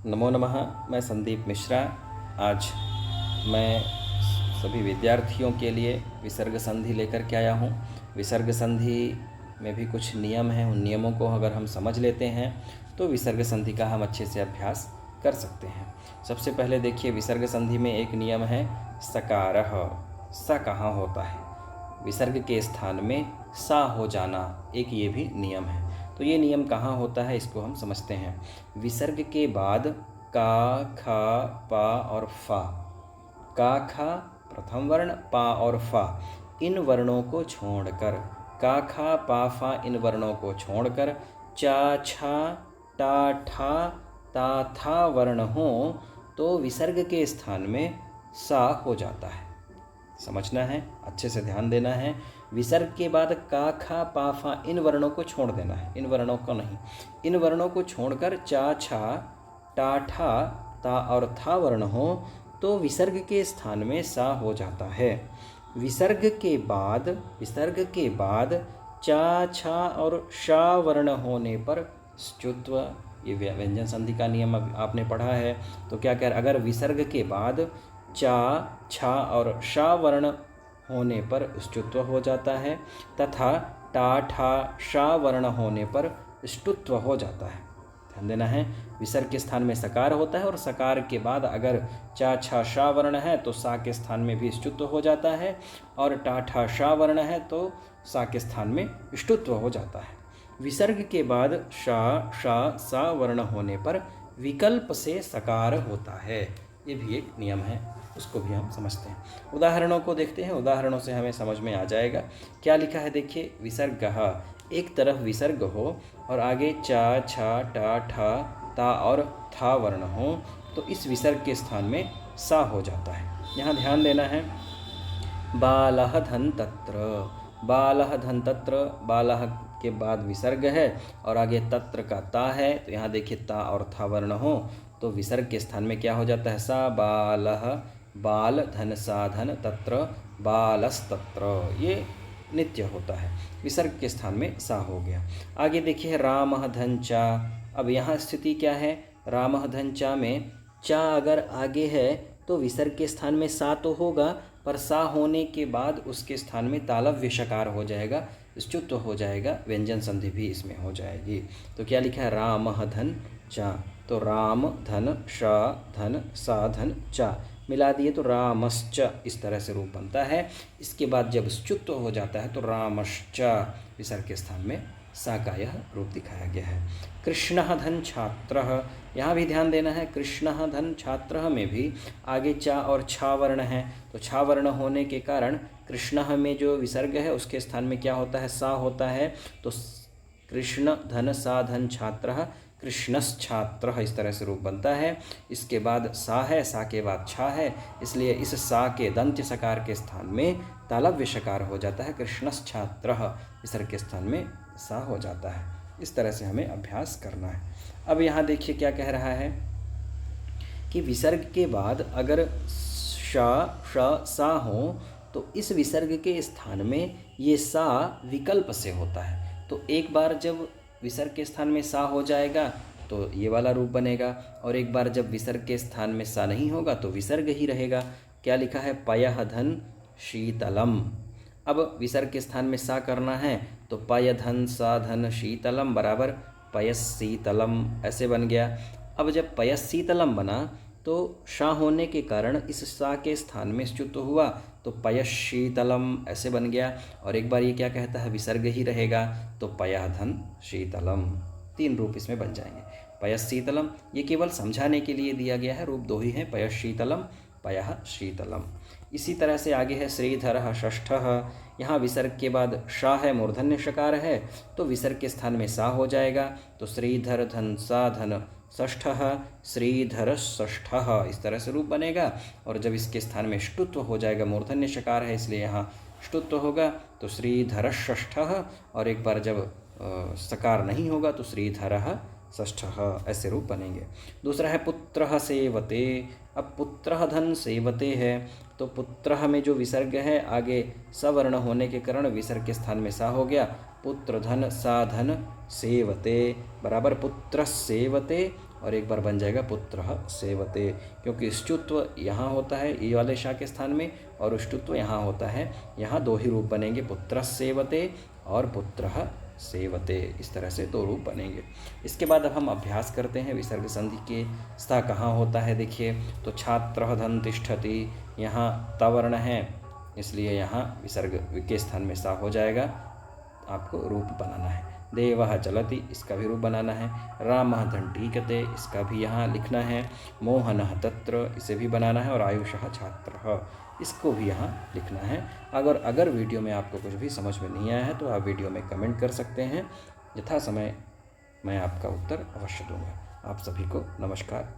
नमो नमः। मैं संदीप मिश्रा। आज मैं सभी विद्यार्थियों के लिए विसर्ग संधि लेकर के आया हूँ। विसर्ग संधि में भी कुछ नियम हैं। उन नियमों को अगर हम समझ लेते हैं तो विसर्ग संधि का हम अच्छे से अभ्यास कर सकते हैं। सबसे पहले देखिए, विसर्ग संधि में एक नियम है सकारः। सा कहाँ होता है? विसर्ग के स्थान में सा हो जाना, एक ये भी नियम है। तो ये नियम कहाँ होता है, इसको हम समझते हैं। विसर्ग के बाद का, खा, पा और फा, का, खा प्रथम वर्ण, पा और फा इन वर्णों को छोड़कर, का, खा, पा, फा इन वर्णों को छोड़कर चा, छा, टा, ठा, ता, था वर्ण हो तो विसर्ग के स्थान में सा हो जाता है। समझना है, अच्छे से ध्यान देना है। विसर्ग के बाद का, खा, पा, फा इन वर्णों को छोड़ देना है, इन वर्णों को नहीं। इन वर्णों को छोड़कर चा, छा, टा, ठा, ता और था वर्ण हो तो विसर्ग के स्थान में सा हो जाता है। विसर्ग के बाद चा, छा और शा वर्ण होने पर स्चुत्व, ये व्यंजन संधि का नियम आपने पढ़ा है। तो क्या कह, अगर विसर्ग के बाद चा, छा और शा वर्ण होने पर स्चुत्व हो जाता है तथा टा, ठा, शा वर्ण होने पर स्टुत्व हो जाता है। ध्यान देना है, विसर्ग के स्थान में सकार होता है और सकार के बाद अगर चा, छा, शा वर्ण है तो सा के स्थान में भी स्टुत्व हो जाता है, और टा, ठा, शा वर्ण है तो सा के स्थान में स्टुत्व हो जाता है। विसर्ग के बाद शा, शा, सा वर्ण होने पर विकल्प से सकार होता है। ये भी एक नियम है, उसको भी हम समझते हैं। उदाहरणों को देखते हैं, उदाहरणों से हमें समझ में आ जाएगा। क्या लिखा है देखिए, विसर्गः, एक तरफ विसर्ग हो और आगे चा, छा, टा, ठा, ता और था वर्ण हो तो इस विसर्ग के स्थान में सा हो जाता है। यहाँ ध्यान देना है, बालः धन तत्र, बालः धन तत्र, बालः के बाद विसर्ग है और आगे तत्र का ता है, तो यहाँ देखिए ता और था वर्ण हो तो विसर्ग के स्थान में क्या हो जाता है, सा बालः, बाल धन साधन तत्र बालस्तत्र, ये नित्य होता है। विसर्ग के स्थान में सा हो गया। आगे देखिए, रामः धन चा। अब यहाँ स्थिति क्या है, रामः धन चा में चा अगर आगे है तो विसर्ग के स्थान में सा तो होगा, पर सा होने के बाद उसके स्थान में तालव्य शकार हो जाएगा, स्चुत्व हो जाएगा, व्यंजन संधि भी इसमें हो जाएगी। तो क्या लिखा है, रामः धन चा, तो राम धन शा धन सा धन चा मिला दिए तो रामश्च, इस तरह से रूप बनता है। इसके बाद जब स्चुत्व हो जाता है तो रामश्च, विसर्ग के स्थान में सा का यह रूप दिखाया गया है। कृष्णः धन छात्रः, यहाँ भी ध्यान देना है, कृष्णः धन छात्रः में भी आगे चा और छा वर्ण है, तो छा वर्ण होने के कारण कृष्णः में जो विसर्ग है उसके स्थान में क्या होता है, सा होता है। तो कृष्ण धन सा धन छात्रः, कृष्णश्छात्रः, इस तरह से रूप बनता है। इसके बाद सा है, सा के बाद छा है, इसलिए इस सा के दंत्य सकार के स्थान में तालव्य शकार हो जाता है, कृष्णश्छात्रः, विसर्ग के स्थान में सा हो जाता है। इस तरह से हमें अभ्यास करना है। अब यहाँ देखिए क्या कह रहा है कि विसर्ग के बाद अगर शा, श, सा हो तो इस विसर्ग के स्थान में ये सा विकल्प से होता है। तो एक बार जब विसर्ग के स्थान में सा हो जाएगा तो ये वाला रूप बनेगा, और एक बार जब विसर्ग के स्थान में सा नहीं होगा तो विसर्ग ही रहेगा। क्या लिखा है, पयः धन शीतलम। अब विसर्ग के स्थान में सा करना है तो पय धन सा धन शीतलम बराबर पयस्शीतलम, ऐसे बन गया। अब जब पयस्शीतलम बना तो शा होने के कारण इस सा के स्थान में स्चुत्व हुआ तो पयस्शीतलम ऐसे बन गया। और एक बार ये क्या कहता है, विसर्ग ही रहेगा तो पयः धन शीतलम, तीन रूप इसमें बन जाएंगे। पयस्शीतलम ये केवल समझाने के लिए दिया गया है, रूप दो ही हैं, पयस्शीतलम, पयः शीतलम। इसी तरह से आगे है श्रीधरः षष्ठः, यहाँ विसर्ग के बाद शा है, मूर्धन्य शकार है, तो विसर्ग के स्थान में सा हो जाएगा, तो श्रीधर धन सा धन षष्ठः, श्रीधर षष्ठः, इस तरह से रूप बनेगा। और जब इसके स्थान में ष्टुत्व हो जाएगा, मूर्धन्य शकार है इसलिए यहाँ ष्टुत्व होगा, तो श्रीधर षष्ठः, और एक बार जब सकार नहीं होगा तो श्रीधरः षष्ठः, ऐसे रूप बनेंगे। दूसरा है पुत्रः सेवते। अब पुत्रः धन सेवते है तो पुत्रः में जो विसर्ग है आगे सवर्ण होने के कारण विसर्ग के स्थान में सा हो गया, पुत्र धन सा धन सेवते बराबर पुत्र सेवते, और एक बार बन जाएगा पुत्रः सेवते, क्योंकि स्टुत्व यहाँ होता है ई वाले शा के स्थान में और उष्टुत्व यहाँ होता है। यहाँ दो ही रूप बनेंगे, पुत्रः सेवते और पुत्रः सेवते, इस तरह से दो रूप बनेंगे। इसके बाद अब हम अभ्यास करते हैं विसर्ग संधि के स्था कहाँ होता है। देखिए, तो छात्रः धन तिष्ठति, यहाँ तवर्ण है, इसलिए यहाँ विसर्ग के स्थान में सा हो जाएगा। आपको रूप बनाना है। देवः चलति, इसका भी रूप बनाना है। रामः दण्डीकते, इसका भी यहाँ लिखना है। मोहनः तत्र, इसे भी बनाना है। और आयुषः छात्रः, इसको भी यहाँ लिखना है। अगर वीडियो में आपको कुछ भी समझ में नहीं आया है तो आप वीडियो में कमेंट कर सकते हैं, यथा समय मैं आपका उत्तर अवश्य दूंगा। आप सभी को नमस्कार।